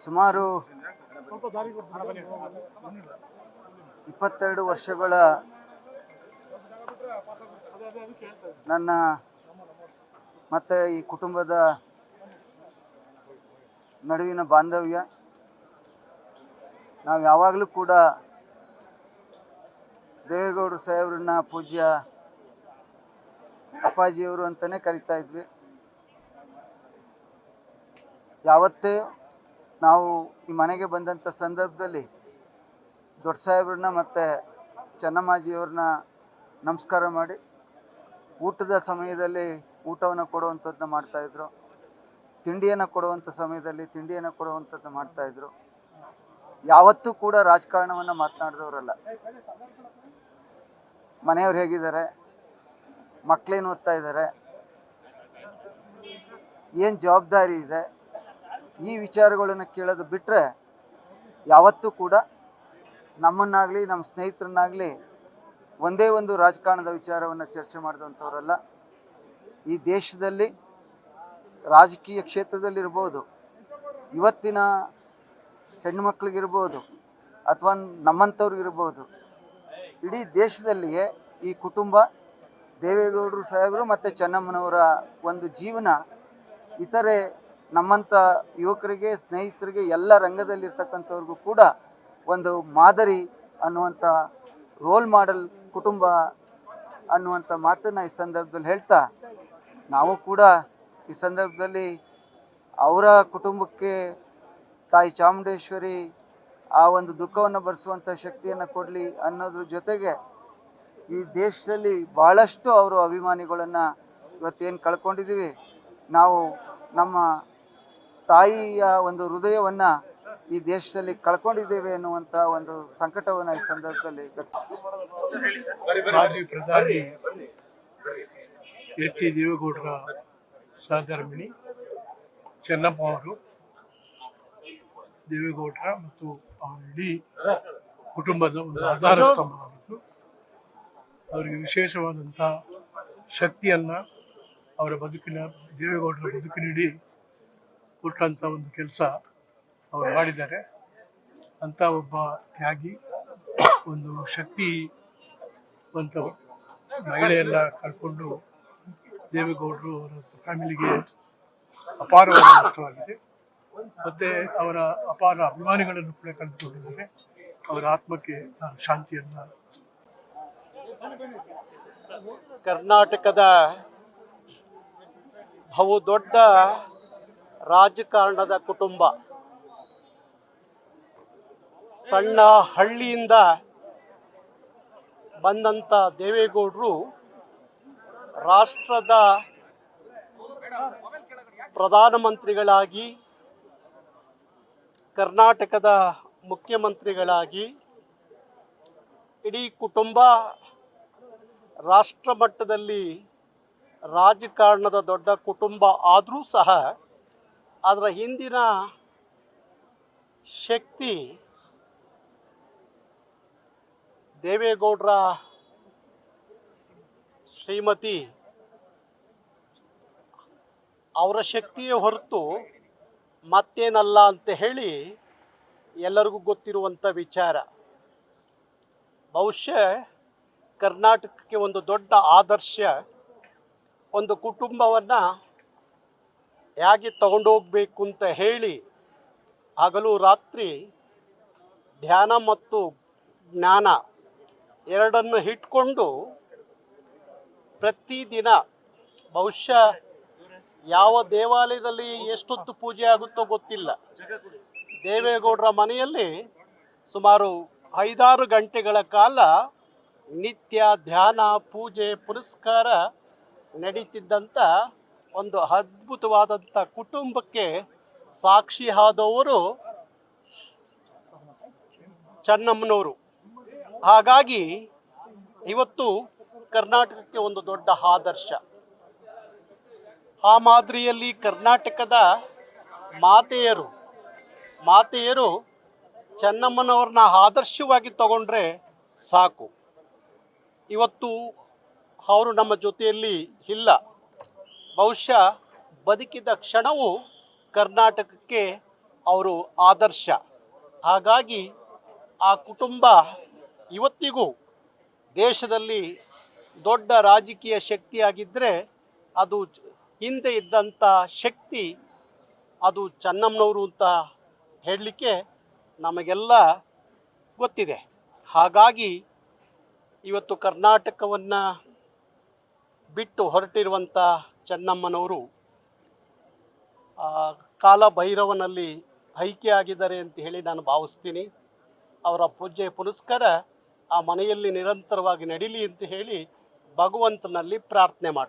ಸುಮಾರು 22 ವರ್ಷಗಳ ನನ್ನ ಮತ್ತು ಈ ಕುಟುಂಬದ ನಡುವಿನ ಬಾಂಧವ್ಯ, ನಾವು ಯಾವಾಗಲೂ ಕೂಡ ದೇವೇಗೌಡರು ಸಾಹೇಬ್ರನ್ನ ಪೂಜ್ಯ ಅಪ್ಪಾಜಿಯವರು ಅಂತಲೇ ಕರಿತಾ ಇದ್ವಿ. ಯಾವತ್ತೇ ನಾವು ಈ ಮನೆಗೆ ಬಂದಂಥ ಸಂದರ್ಭದಲ್ಲಿ ದೊಡ್ಡ ಸಾಹೇಬ್ರನ್ನ ಮತ್ತು ಚೆನ್ನಮ್ಮಾಜಿಯವ್ರನ್ನ ನಮಸ್ಕಾರ ಮಾಡಿ ಊಟದ ಸಮಯದಲ್ಲಿ ಊಟವನ್ನು ಕೊಡುವಂಥದ್ದನ್ನ ಮಾಡ್ತಾಯಿದ್ರು, ತಿಂಡಿಯನ್ನು ಕೊಡುವಂಥ ಸಮಯದಲ್ಲಿ ತಿಂಡಿಯನ್ನು ಕೊಡುವಂಥದ್ದು ಮಾಡ್ತಾಯಿದ್ರು. ಯಾವತ್ತೂ ಕೂಡ ರಾಜಕಾರಣವನ್ನು ಮಾತನಾಡಿದವರಲ್ಲ. ಮನೆಯವ್ರು ಹೇಗಿದ್ದಾರೆ, ಮಕ್ಕಳೇನು ಓದ್ತಾ ಇದ್ದಾರೆ, ಏನು ಜವಾಬ್ದಾರಿ ಇದೆ, ಈ ವಿಚಾರಗಳನ್ನು ಕೇಳೋದು ಬಿಟ್ಟರೆ ಯಾವತ್ತೂ ಕೂಡ ನಮ್ಮನ್ನಾಗಲಿ ನಮ್ಮ ಸ್ನೇಹಿತರನ್ನಾಗಲಿ ಒಂದೇ ಒಂದು ರಾಜಕಾರಣದ ವಿಚಾರವನ್ನು ಚರ್ಚೆ ಮಾಡಿದಂಥವರಲ್ಲ. ಈ ದೇಶದಲ್ಲಿ ರಾಜಕೀಯ ಕ್ಷೇತ್ರದಲ್ಲಿರ್ಬೋದು, ಇವತ್ತಿನ ಹೆಣ್ಮಕ್ಳಿಗಿರ್ಬೋದು ಅಥವಾ ನಮ್ಮಂಥವ್ರಿಗಿರ್ಬೋದು, ಇಡೀ ದೇಶದಲ್ಲಿಯೇ ಈ ಕುಟುಂಬ ದೇವೇಗೌಡರು ಸಾಹೇಬರು ಮತ್ತು ಚೆನ್ನಮ್ಮನವರ ಒಂದು ಜೀವನ ಇತರೆ ನಮ್ಮಂಥ ಯುವಕರಿಗೆ, ಸ್ನೇಹಿತರಿಗೆ, ಎಲ್ಲ ರಂಗದಲ್ಲಿರ್ತಕ್ಕಂಥವ್ರಿಗೂ ಕೂಡ ಒಂದು ಮಾದರಿ ಅನ್ನುವಂಥ, ರೋಲ್ ಮಾಡೆಲ್ ಕುಟುಂಬ ಅನ್ನುವಂಥ ಮಾತನ್ನು ಈ ಸಂದರ್ಭದಲ್ಲಿ ಹೇಳ್ತಾ, ನಾವು ಕೂಡ ಈ ಸಂದರ್ಭದಲ್ಲಿ ಅವರ ಕುಟುಂಬಕ್ಕೆ ತಾಯಿ ಚಾಮುಂಡೇಶ್ವರಿ ಆ ಒಂದು ದುಃಖವನ್ನು ಭರಿಸುವಂಥ ಶಕ್ತಿಯನ್ನು ಕೊಡಲಿ ಅನ್ನೋದ್ರ ಜೊತೆಗೆ ಈ ದೇಶದಲ್ಲಿ ಭಾಳಷ್ಟು ಅವರು ಅಭಿಮಾನಿಗಳನ್ನು ಇವತ್ತೇನು ಕಳ್ಕೊಂಡಿದ್ದೀವಿ, ನಾವು ನಮ್ಮ ತಾಯಿಯ ಒಂದು ಹೃದಯವನ್ನು ಈ ದೇಶದಲ್ಲಿ ಕಳ್ಕೊಂಡಿದ್ದೇವೆ ಅನ್ನುವಂಥ ಒಂದು ಸಂಕಟವನ್ನು ಈ ಸಂದರ್ಭದಲ್ಲಿ ಮಾಜಿ ಪ್ರಧಾನಿ ಎಚ್ ಡಿ ದೇವೇಗೌಡರ ಸಹಧರ್ಮಿಣಿ ಚೆನ್ನಮ್ಮ ಅವರು, ದೇವೇಗೌಡರ ಮತ್ತು ಅವರ ಇಡೀ ಕುಟುಂಬದ ಒಂದು ಆಧಾರ ಸ್ತಂಭವಾಗಿದ್ದು, ಅವರಿಗೆ ವಿಶೇಷವಾದಂಥ ಶಕ್ತಿಯನ್ನು ಅವರ ಬದುಕಿನ, ದೇವೇಗೌಡರ ಬದುಕಿನಿಡೀ ಕೊಟ್ಟಂಥ ಒಂದು ಕೆಲಸ ಅವರು ಮಾಡಿದ್ದಾರೆ. ಅಂಥ ಒಬ್ಬ ತ್ಯಾಗಿ, ಒಂದು ಶಕ್ತಿವಂತ ಮಹಿಳೆಯೆಲ್ಲ ಕಳ್ಕೊಂಡು ದೇವೇಗೌಡರು ಅವರ ಫ್ಯಾಮಿಲಿಗೆ ಅಪಾರವಾದ ನಷ್ಟವಾಗಿದೆ. ಮತ್ತು ಅವರ ಅಪಾರ ಅಭಿಮಾನಿಗಳನ್ನು ಕೂಡ ಕಳೆದುಕೊಂಡಿದ್ದಾರೆ. ಅವರ ಆತ್ಮಕ್ಕೆ ನಾನು ಶಾಂತಿಯನ್ನು. ಕರ್ನಾಟಕದ ಬಹುದೊಡ್ಡ ರಾಜಕಾರಣದ ಕುಟುಂಬ, ಸಣ್ಣ ಹಳ್ಳಿಯಿಂದ ಬಂದಂಥ ದೇವೇಗೌಡರು ರಾಷ್ಟ್ರದ ಪ್ರಧಾನಮಂತ್ರಿಗಳಾಗಿ, ಕರ್ನಾಟಕದ ಮುಖ್ಯಮಂತ್ರಿಗಳಾಗಿ, ಇಡೀ ಕುಟುಂಬ ರಾಷ್ಟ್ರ ಮಟ್ಟದಲ್ಲಿ ರಾಜಕಾರಣದ ದೊಡ್ಡ ಕುಟುಂಬ ಆದರೂ ಸಹ ಅದರ ಹಿಂದಿನ ಶಕ್ತಿ ದೇವೇಗೌಡರ ಶ್ರೀಮತಿ ಅವರ ಶಕ್ತಿಯೇ ಹೊರತು ಮತ್ತೇನಲ್ಲ ಅಂತ ಹೇಳಿ ಎಲ್ಲರಿಗೂ ಗೊತ್ತಿರುವಂಥ ವಿಚಾರ. ಬಹುಶಃ ಕರ್ನಾಟಕಕ್ಕೆ ಒಂದು ದೊಡ್ಡ ಆದರ್ಶ, ಒಂದು ಕುಟುಂಬವನ್ನು ಹೇಗೆ ತಗೊಂಡೋಗ್ಬೇಕು ಅಂತ ಹೇಳಿ ಹಗಲು ರಾತ್ರಿ ಧ್ಯಾನ ಮತ್ತು ಜ್ಞಾನ ಎರಡನ್ನು ಇಟ್ಕೊಂಡು ಪ್ರತಿದಿನ, ಬಹುಶಃ ಯಾವ ದೇವಾಲಯದಲ್ಲಿ ಎಷ್ಟೊತ್ತು ಪೂಜೆ ಆಗುತ್ತೋ ಗೊತ್ತಿಲ್ಲ, ದೇವೇಗೌಡರ ಮನೆಯಲ್ಲಿ ಸುಮಾರು 5-6 ಗಂಟೆಗಳ ಕಾಲ ನಿತ್ಯ ಧ್ಯಾನ, ಪೂಜೆ, ಪುರಸ್ಕಾರ ನಡೀತಿದ್ದಂಥ ಒಂದು ಅದ್ಭುತವಾದಂಥ ಕುಟುಂಬಕ್ಕೆ ಸಾಕ್ಷಿ ಆದವರು ಚೆನ್ನಮ್ಮನವರು. ಹಾಗಾಗಿ ಇವತ್ತು ಕರ್ನಾಟಕಕ್ಕೆ ಒಂದು ದೊಡ್ಡ ಆದರ್ಶ. ಆ ಮಾದರಿಯಲ್ಲಿ ಕರ್ನಾಟಕದ ಮಾತೆಯರು ಚೆನ್ನಮ್ಮನವ್ರನ್ನ ಆದರ್ಶವಾಗಿ ತಗೊಂಡ್ರೆ ಸಾಕು. ಇವತ್ತು ಅವರು ನಮ್ಮ ಜೊತೆಯಲ್ಲಿ ಇಲ್ಲ. ಬಹುಶಃ ಬದುಕಿದ ಕ್ಷಣವು ಕರ್ನಾಟಕಕ್ಕೆ ಅವರು ಆದರ್ಶ. ಹಾಗಾಗಿ ಆ ಕುಟುಂಬ ಇವತ್ತಿಗೂ ದೇಶದಲ್ಲಿ ದೊಡ್ಡ ರಾಜಕೀಯ ಶಕ್ತಿಯಾಗಿದ್ದರೆ ಅದು ಹಿಂದೆ ಇದ್ದಂಥ ಶಕ್ತಿ ಅದು ಚೆನ್ನಮ್ಮನವರು ಅಂತ ಹೇಳಲಿಕ್ಕೆ ನಮಗೆಲ್ಲ ಗೊತ್ತಿದೆ. ಹಾಗಾಗಿ ಇವತ್ತು ಕರ್ನಾಟಕವನ್ನು ಬಿಟ್ಟು ಹೊರಟಿರುವಂಥ ಚೆನ್ನಮ್ಮನವರು ಕಾಲಭೈರವನಲ್ಲಿ ಐಕ್ಯ ಅಂತ ಹೇಳಿ ನಾನು ಭಾವಿಸ್ತೀನಿ. ಅವರ ಪೂಜೆ ಪುನಸ್ಕಾರ ಆ ಮನೆಯಲ್ಲಿ ನಿರಂತರವಾಗಿ ನಡೀಲಿ ಅಂತ ಹೇಳಿ ಭಗವಂತನಲ್ಲಿ ಪ್ರಾರ್ಥನೆ ಮಾಡ್ತೀನಿ.